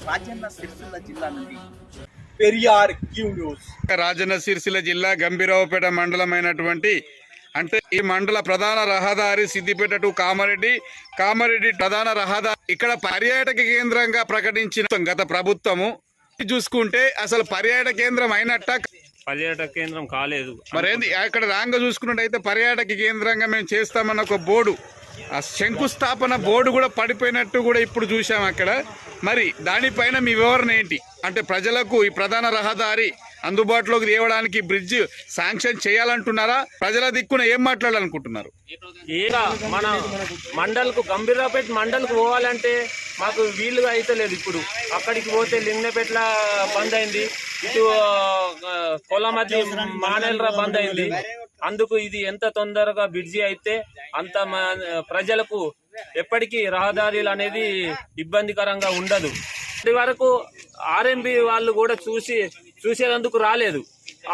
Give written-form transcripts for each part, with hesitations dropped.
రాజన్న సిరిసిల్ల జిల్లా నుండి Periyar Q news. Rajanna Sircilla జిల్లా గంభీరావుపేట మండలమైనటువంటి అంటే ఈ మండల ప్రధాన రహదారి సిద్దిపేట టు కామారెడ్డి ప్రధాన రహదారి ఇక్కడ పర్యాటక కేంద్రంగా ప్రకటించిన గత ప్రభుత్వము చూసుకుంటే అసలు పర్యాటక కేంద్రం అయినట్ట పర్యాటక కేంద్రం కాలేదు. మరేంది అక్కడ రాంగ చూసుకున్నట్టయితే పర్యాటక కేంద్రంగా మేము చేస్తామన్న ఒక బోర్డు, ఆ శంకుస్థాపన బోర్డు కూడా పడిపోయినట్టు కూడా ఇప్పుడు చూసాం అక్కడ. మరి దానిపైన మీ వివరణ ఏంటి? అంటే ప్రజలకు ఈ ప్రధాన రహదారి అందుబాటులోకి తేవడానికి బ్రిడ్జ్ శాంక్షన్ చేయాలంటున్నారా? ప్రజల దిక్కున ఏం మాట్లాడాలనుకుంటున్నారు? ఇక మన మండల్కు గంభీరావుపేట మండల్కు పోవాలంటే మాకు వీలుగా అయితే లేదు. ఇప్పుడు అక్కడికి పోతే లింగనపేట్ల బంద్ అయింది, ఇటు కొలమద్ది మానేల్రా బంద్ అయింది. అందుకు ఇది ఎంత తొందరగా బ్రిడ్జి అయితే అంత ప్రజలకు ఎప్పటికీ రహదారులు అనేది ఇబ్బందికరంగా ఉండదు. ఇప్పటి వరకు ఆర్ఎంబి వాళ్ళు కూడా చూసేందుకు రాలేదు.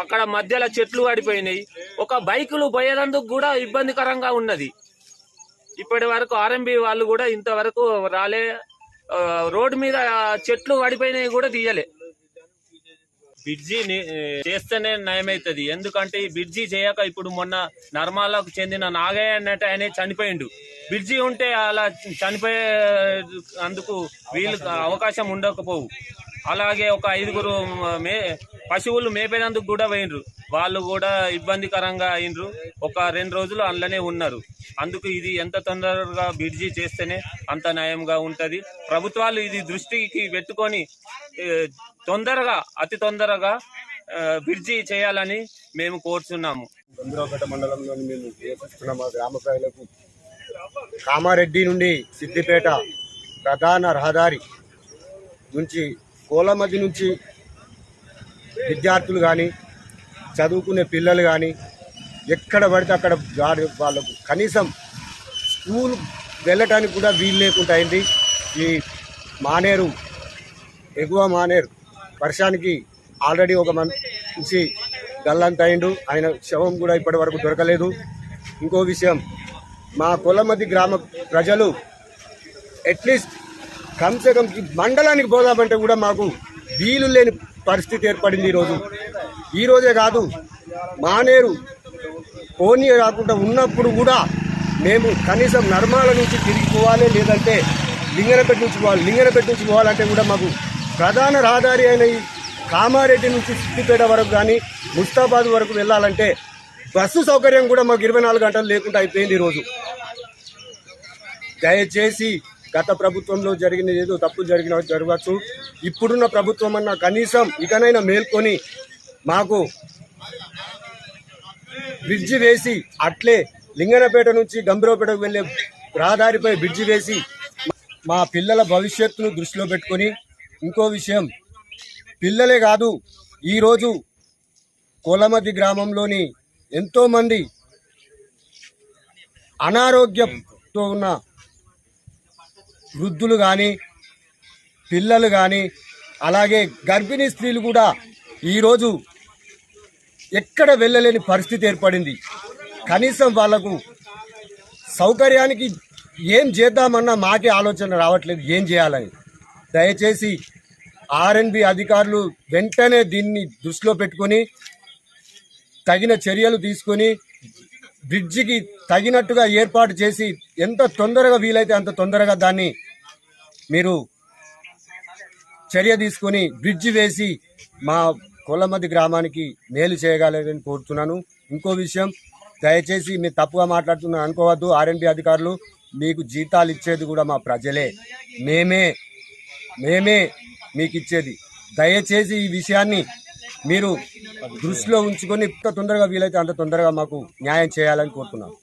అక్కడ మధ్యలో చెట్లు పడిపోయినాయి, ఒక బైకులు పోయేందుకు కూడా ఇబ్బందికరంగా ఉన్నది. ఇప్పటి వరకు ఆర్ఎంబి వాళ్ళు కూడా ఇంతవరకు రాలే. రోడ్డు మీద చెట్లు పడిపోయినాయి కూడా తీయలే. బ్రిడ్జి చేస్తేనే నయమవుతుంది. ఎందుకంటే ఈ బ్రిడ్జి చేయక ఇప్పుడు మొన్న నర్మాలకు చెందిన నాగయ్య అన్నట్టు ఆయన చనిపోయిండు. బ్రిడ్జి ఉంటే అలా చనిపోయే అందుకు వీళ్ళు అవకాశం ఉండకపోవు. అలాగే ఒక 5గురు పశువులు మేపేందుకు కూడా పోయినరు, వాళ్ళు కూడా ఇబ్బందికరంగా అయినరు. ఒక 2 రోజులు అందులోనే ఉన్నారు. అందుకు ఇది ఎంత తొందరగా బ్రిడ్జి చేస్తేనే అంత నయంగా ఉంటుంది. ప్రభుత్వాలు ఇది దృష్టికి పెట్టుకొని అతి తొందరగా బ్రిడ్జి చేయాలని మేము కోరుతున్నాము. గంభీరావుపేట మండలంలోని మేము నివసిస్తున్న మా గ్రామ ప్రజలకు కామారెడ్డి నుండి సిద్దిపేట ప్రధాన రహదారి నుంచి కోలమద్ది నుంచి విద్యార్థులు కానీ చదువుకునే పిల్లలు కానీ ఎక్కడ పడితే అక్కడ వాళ్ళకు కనీసం స్కూల్ వెళ్ళటానికి కూడా వీలు లేకుండా అయింది. ఈ మానేరు ఎగువ మానేరు వర్షానికి ఆల్రెడీ ఒక మనిషి గల్లంత అయిండు, ఆయన శవం కూడా ఇప్పటి వరకు దొరకలేదు. ఇంకో విషయం, మా కొలమద్ది గ్రామ ప్రజలు అట్లీస్ట్ కమ్సే కమ్ మండలానికి పోదామంటే కూడా మాకు వీలు లేని పరిస్థితి ఏర్పడింది. ఈరోజే కాదు, మానేరు పోనీ రాకుండా ఉన్నప్పుడు కూడా మేము కనీసం నర్మాల నుంచి తిరిగి పోవాలి, లేదంటే లింగనపేట నుంచి పోవాలంటే కూడా మాకు ప్రధాన రహదారి అయిన ఈ కామారెడ్డి నుంచి సిద్దిపేట వరకు కానీ ముస్తాబాద్ వరకు వెళ్ళాలంటే బస్సు సౌకర్యం కూడా మాకు 24 గంటలు లేకుండా అయిపోయింది. ఈరోజు దయచేసి గత ప్రభుత్వంలో జరిగిన ఏదో తప్పు జరగవచ్చు, ఇప్పుడున్న ప్రభుత్వం అన్న కనీసం ఇకనైనా మేల్కొని మాకు బ్రిడ్జి వేసి అట్లే లింగనపేట నుంచి గంభీరావుపేటకు వెళ్ళే రహదారిపై బ్రిడ్జి వేసి మా పిల్లల భవిష్యత్తును దృష్టిలో పెట్టుకొని, ఇంకో విషయం, పిల్లలే కాదు ఈరోజు కోలమద్ది గ్రామంలోని ఎంతోమంది అనారోగ్యంతో ఉన్న వృద్ధులు కానీ పిల్లలు కానీ అలాగే గర్భిణీ స్త్రీలు కూడా ఈరోజు ఎక్కడ వెళ్ళలేని పరిస్థితి ఏర్పడింది. కనీసం వాళ్లకు సౌకర్యానికి ఏం చేద్దామన్నా మాకే ఆలోచన రావట్లేదు ఏం చేయాలని. దయచేసి ఆర్ఎన్బి అధికారులు వెంటనే దీన్ని దృష్టిలో పెట్టుకొని తగిన చర్యలు తీసుకొని బ్రిడ్జికి తగినట్టుగా ఏర్పాటు చేసి ఎంత తొందరగా వీలైతే అంత తొందరగా దాన్ని మీరు చర్య తీసుకొని బ్రిడ్జి వేసి మా కొలమద్ది గ్రామానికి మేలు చేయగలరని కోరుతున్నాను. ఇంకో విషయం, దయచేసి మీరు తప్పుగా మాట్లాడుతున్నారు అనుకోవద్దు. ఆర్ఎన్బి అధికారులు మీకు జీతాలు ఇచ్చేది కూడా మా ప్రజలే, మేమే మీకు ఇచ్చేది. దయచేసి ఈ విషయాన్ని మీరు దృష్టిలో ఉంచుకొని ఎంత తొందరగా వీలైతే అంత తొందరగా మాకు న్యాయం చేయాలని కోరుతున్నాను.